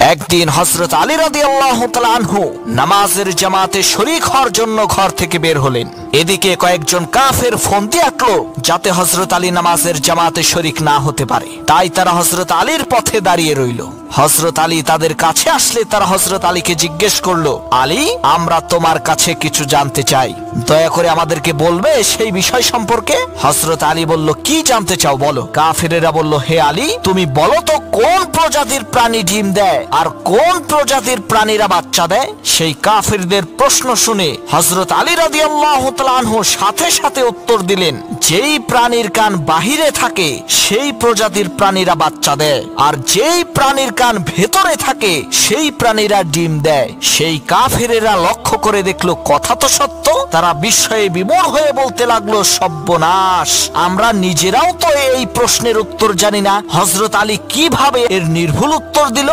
একদিন হযরত আলী রাদিয়াল্লাহু তাআলা আনহু নামাজের জামাতে শরীক হওয়ার জন্য ঘর থেকে বের হলেন। এদিকে কয়েকজন কাফের ফন্দি আঁকলো যাতে হযরত আলী নামাজের জামাতে শরীক না হতে পারে। তাই তারা হযরত আলীর পথে দাঁড়িয়ে রইল। হযরত আলী তাদের কাছে আসলে তারা হযরত আলীকে জিজ্ঞেস করলো, আলী, আমরা তোমার কাছে কিছু জানতে চাই, দয়া করে আমাদেরকে বলবে সেই বিষয় সম্পর্কে? হযরত আলী বলল, কি জানতে চাও বলো। কাফেরেরা বলল, হে আলী, তুমি বলো তো কোন প্রজাতির প্রাণী ডিম দেয় আর কোন প্রজাতির প্রাণীরা বাচ্চা দেয়? সেই কাফেরদের প্রশ্ন শুনে হযরত আলী রাদিয়াল্লাহু তাআলা আনহু সাথে সাথে উত্তর দিলেন, যেই প্রাণীর কান বাহিরে থাকে সেই প্রজাতির প্রাণীরা বাচ্চা দেয়, আর যেই প্রাণীর কান ভেতরে থাকে সেই প্রাণীরা ডিম দেয়। সেই কাফেরেরা লক্ষ্য করে দেখলো কথা তো সত্য। তারা বিস্ময়ে বিমূঢ় হয়ে বলতে লাগলো, সর্বনাশ, আমরা নিজেরাও তো এই প্রশ্নের উত্তর জানি না। হযরত আলী কিভাবে এর নির্ভুল উত্তর দিল?